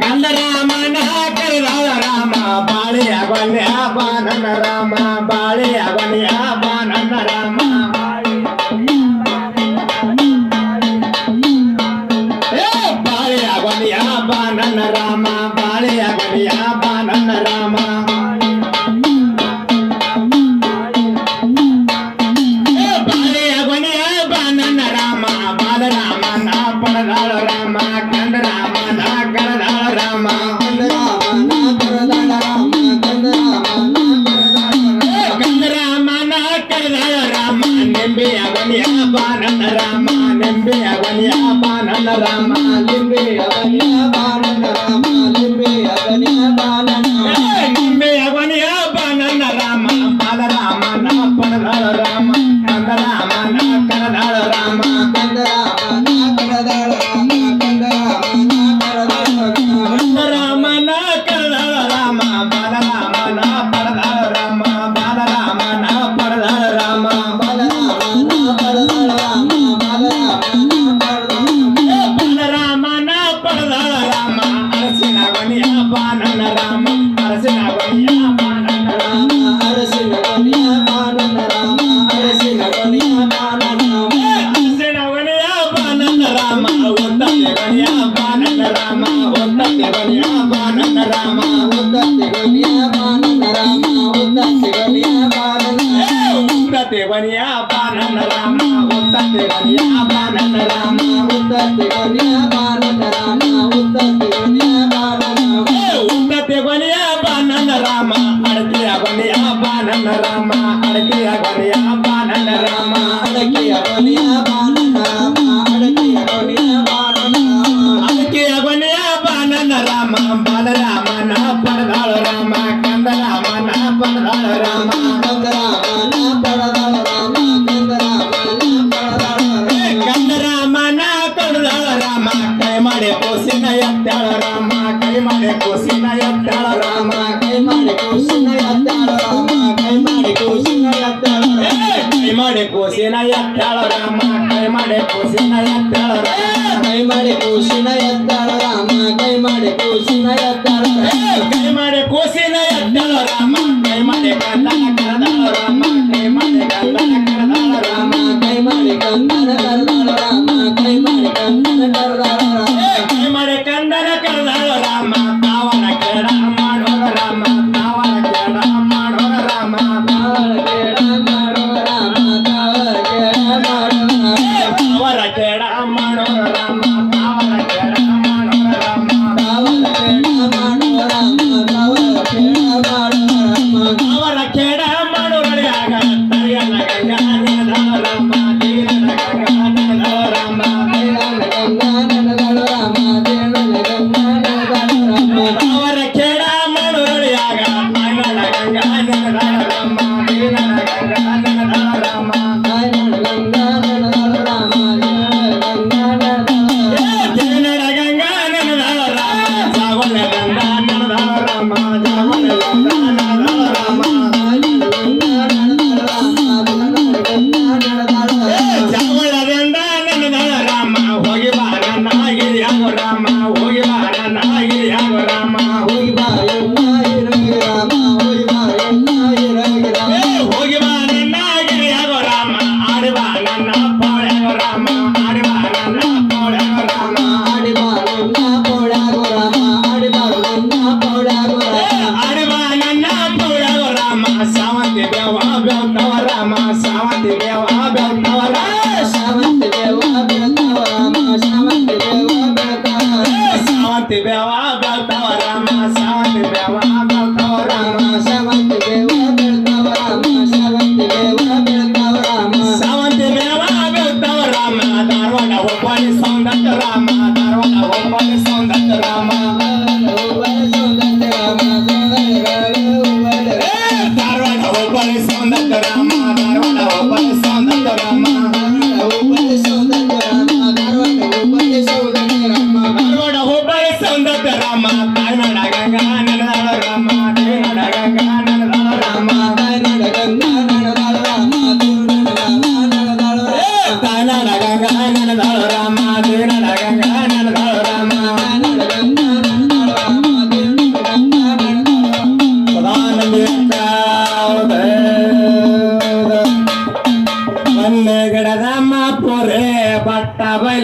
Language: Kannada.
ಕಂದರಾಮನ ಕರೆದಾಳ ರಾಮ ಬಾಳಿಯ ಬಲ್ಯ ಬಾನನ ರಾಮ ಬಾಳಿಯ ಬಲ್ಯ ಬಾನನ ರಾಮ ಬಾಳಿಯ ಬಲ್ಯ ಬಾನನ ರಾಮ ಬಾಳಿಯ ಬಲ್ಯ ಬಾನನ ರಾಮ ಬಾಳಿಯ ಬಲ್ಯ ಬಾನನ ರಾಮ ಬಾಲರಾಮನ ಪಡೆದಾಳ ರಾಮ ಕಂದರಾಮನ ಕರೆದಾಳ ರಾಮ ಕಂದರಾಮನ ಕರೆದಾಳ ರಾಮ ನಿಂಬೆಯ ಬಲಿಯ ಬಾನನ ರಾಮ ನಿಂಬೆಯ ಬಲಿಯ ಬಾನನ ರಾಮ ನಿಂಬೆಯ ಬಲಿಯ ಬಾನನ ರಾಮ ನಿಂಬೆಯ ಬಲಿಯ ಬಾನನ ನಿಂಬೆಯ ಬಲಿಯ ಬಾನನ ರಾಮ ಬಾಲರಾಮನ ಪಡೆದಾಳ ರಾಮ ಕಂದರಾಮನ ಕರೆದಾಳ ರಾಮ ಕಂದರಾಮನ ಕರೆದಾಳ ರಾಮ ಕಂದರಾಮನ ಕರೆದಾಳ ರಾಮ ಬಾಲರಾಮನ ಪಡೆದಾಳ ರಾಮ ಬಾಲರಾಮನ ಪಡೆದಾಳ ರಾಮ ಬಾಲರಾಮನ ಪಡೆದಾಳ ರಾಮ ಬಾಲರಾಮನ ಪಡೆದಾಳ ರಾಮ ಅರಸಿನ ಬಲಿಯ ಬಾನನ ರಾಮ ಅರಸಿನ ಬಲಿಯ ಬಾನನ ರಾಮ ಅರಸಿನ ಬಲಿಯ ಬಾನನ ರಾಮ ಅರಸಿನ ಬಲಿಯ ಬಾನನ ಅರಸಿನ ಬಲಿಯ ಬಾನನ ರಾಮ ಒತ್ತತೆ ಬಲಿಯ ಬಾನನ ರಾಮ ಒತ್ತತೆ ಬಲಿಯ ಬಾನನ ರಾಮ ಒತ್ತತೆ ಬಲಿಯ ಬಾನನ ರಾಮ ಒತ್ತತೆ ಬಲಿಯ ಬಾನನ ಒತ್ತತೆ ಬಲಿಯ ಬಾನನ ರಾಮ ಒತ್ತತೆ ಬಲಿಯ ಬಾನನ ರಾಮ ಒತ್ತತೆ ಬಲಿಯ ಬಾನನ ರಾಮ ಒತ್ತತೆ ಬಲಿಯ ಬಾನನ ಉನ್ನತೆ ಬಲಿಯ ಬಾನನ ರಾಮ ಅಡಕೆಯ ಬಲಿಯ ಬಾನನ ರಾಮ ಅಡಕೆಯ ಬಲಿಯ ಬಾನನ ರಾಮ ಅಡಕೆಯ ಬಲಿಯ ಬಾನನ ರಾಮ ಅಡಕೆಯ ಬಲಿಯ ಬಾನನ ಅಡಕೆಯ ಬಲಿಯ ಬಾನನ ರಾಮ ಬಾಲರಾಮನ ಪಡೆದಾಳ ರಾಮ ಕಂದರಾಮನ ಪಡೆದಾಳ ರಾಮ ಕಂದರಾಮನ ಪಡೆದಾಳ ರಾಮ ಕಂದರಾಮನ ಪಡೆದಾಳ ರಾಮ ಕೈ ಮಾಡಿ ಕೋಸಿನ ಎತ್ತಾಳ ರಾಮ ಕೈ ಮಾಡಿ ಕೋಸಿನ ಎತ್ತಾಳ ರಾಮ ಕೈ ಮಾಡಿ ಕೋಸಿನ ಎತ್ತಾಳ ರಾಮ ಕೈ ಮಾಡಿ ಕೋಸಿನ ಎತ್ತಾಳ ಕೈ ಮಾಡಿ ಕೋಸಿನ ಎತ್ತಾಳ ರಾಮ ಕೈ ಮಾಡಿ ಕೋಸಿನ ಎತ್ತಾಳ ರಾಮ ಕೈ ಮಾಡಿ ಕೋಸಿನ ಎತ್ತಾಳ ರಾಮ ಕೈ ಮಾಡಿ ಕೋಸಿನ ಎತ್ತಾಳ ಕೈ ಮಾಡಿ ಕೋಸಿನ ಎತ್ತಾಳ ರಾಮ ಕೈ ಮಾಡಿ ಕಂದನ ಕರೆದಾಳ ರಾಮ ಕೈ ಮಾಡಿ ಕಂದನ ಕರೆದಾಳ ರಾಮ ಕೈ ಮಾಡಿ ಕಂದನ ಕರೆದಾಳ ರಾಮ ಕೈ ಮಾಡಿ ಕಂದನ ಕರೆದಾಳ ರಾಮ ಕೈ ಮಾಡಿ ಕಂದನ ಕರೆದಾಳ ರಾಮ ತಾವನ ಕೇಡ ಮಾಡೋರ ರಾಮ ತಾವನ ಕೇಡ ಮಾಡೋರ ರಾಮ ತಾವನ ಕೇಡ ಮಾಡೋರ ರಾಮ ತಾವನ ಕೇಡ ಮಾಡೋರ ತಾವರ ಕೇಡ ಮಾಡೋರ ರಾಮ ತಾವನ ಕೇಡ ಮಾಡೋರ ರಾಮ ತಾವನ ಕೇಡ ಮಾಡೋರ ರಾಮ ತಾವರ ಕೇಡ ಮಾಡೋರ ರಾಮ ತಾವರ ಕೇಡ ಮಾಡೋರಳಿಯಾಗ ತರಿಯನ ಗಂಗಾ ನೆನೆದಾಳ ರಾಮ ತೀರನ ಗಂಗಾ ನೆನೆದಾಳ ರಾಮ ತೀರನ ಗಂಗಾ ನೆನೆದಾಳ ರಾಮ ತೀರನ ಗಂಗಾ ನೆನೆದಾಳ ರಾಮ ತಾವರ ಕೇಡ ಮಾಡೋರಳಿಯಾಗ ತರಿಯನ ಗಂಗಾ ನೆನೆದಾಳ ರಾಮ ತೀರನ ಗಂಗಾ ನೆನೆದಾಳ ರಾಮ ತೀರನ ಗಂಗಾ ನೆನೆದಾಳ ರಾಮ ತೀರನ ಗಂಗಾ ನೆನೆದಾಳ ರಾಮ ಜಾವಲ ಗಂಗಾ ನೆನೆದಾಳ ರಾಮ ಜಾವಲ ಗಂಗಾ ನೆನೆದಾಳ ರಾಮ ಜಾವಳದಿಂದ ನೆನೆದಾಳ ರಾಮ ಹೋಗಿ ಬಾ ನನ್ನ ಹಿರಿಯಾಗೋ ರಾಮ ಹೋಗಿ ಬಾ ನನ್ನ ಹಿರಿಯಾಗೋ ರಾಮ ಹೋಗಿ ಬಾ ನನ್ನ ಹಿರಿಯಾಗೋ ರಾಮ ಹೋಗಿ ಬಾ ನನ್ನ ಹಿರಿಯಾಗೋ ರಾಮ ಹೋಗಿ ಬಾ ನನ್ನ ಹಿರಿಯಾಗೋ ರಾಮ ಆಡಿ ಬಾ ನನ್ನ ಪೋಳ್ಯಾಗೋ ರಾಮ ಆಡಿ ಬಾ ನನ್ನ ಪೋಳ್ಯಾಗೋ ರಾಮ ಆಡಿ ಬಾ ನನ್ನ ಪೋಳ್ಯಾಗೋ ರಾಮ ಆಡಿ ಬಾ ನನ್ನ ಪೋಳ್ಯಾಗೋ ರಾಮ ಆಡಿ ಬಾ ನನ್ನ ಪೋಳ್ಯಾಗೋ ರಾಮ ಸಾವಂತಿ ದೇವ ಬೆಳ್ತವ ರಾಮ ಸಾವಂತಿ ದೇವ ಬೆಳ್ತವ ರಾಮ ಸಾವಂತಿ ದೇವ ಬೆಳ್ತವ ರಾಮ ಸಾವಂತಿ ದೇವ ಬೆಳ್ತವ ಸಾವಂತಿ ದೇವ ಬೆಳ್ತವ ರಾಮ ಸಾವಂತಿ ದೇವ ಬೆಳ್ತವ ರಾಮ ಸಾವಂತಿ ದೇವ ಬೆಳ್ತವ ರಾಮ ಸಾವಂತಿ ದೇವ ಬೆಳ್ತವ ರಾಮ ಸಾವಂತಿ ದೇವ ಬೆಳ್ತವ ರಾಮ ಧಾರವಾಡ ಹುಬ್ಬಳ್ಳಿ ಸೌಂದರ್ಯ ರಾಮ ಧಾರವಾಡ ಹುಬ್ಬಳ್ಳಿ ಸೌಂದರ್ಯ ರಾಮ ಧಾರವಾಡ ಹುಬ್ಬಳ್ಳಿ ಸೌಂದರ್ಯ ರಾಮ ಧಾರವಾಡ ಹುಬ್ಬಳ್ಳಿ ಸೌಂದರ್ಯ ರಾಮ ಹುಬ್ಬಳ್ಳಿ ಸೌಂದರ್ಯ ರಾಮ ಧಾರವಾಡ ಹುಬ್ಬಳ್ಳಿ ಸೌಂದರ್ಯ ರಾಮ ಧಾರವಾಡ ಹುಬ್ಬಳ್ಳಿ ಸೌಂದರ್ಯ ರಾಮ ತಾಯ್ನಾಡ ಗಂಗಾ ನೆನೆದಾಳ ರಾಮ ತಾಯ್ನಾಡ ಗಂಗಾ ನೆನೆದಾಳ ರಾಮ ತಾಯ್ನಾಡ ಗಂಗಾ ನೆನೆದಾಳ ರಾಮ ತಾಯ್ನಾಡ ಗಂಗಾ ನೆನೆದಾಳ ರಾಮ ತಾಯ್ನಾಡ ಗಂಗಾ ಹೊನ್ನ ಗಿಡದ ಪೋರೆ ಬಟ್ಟ ಬೈಲ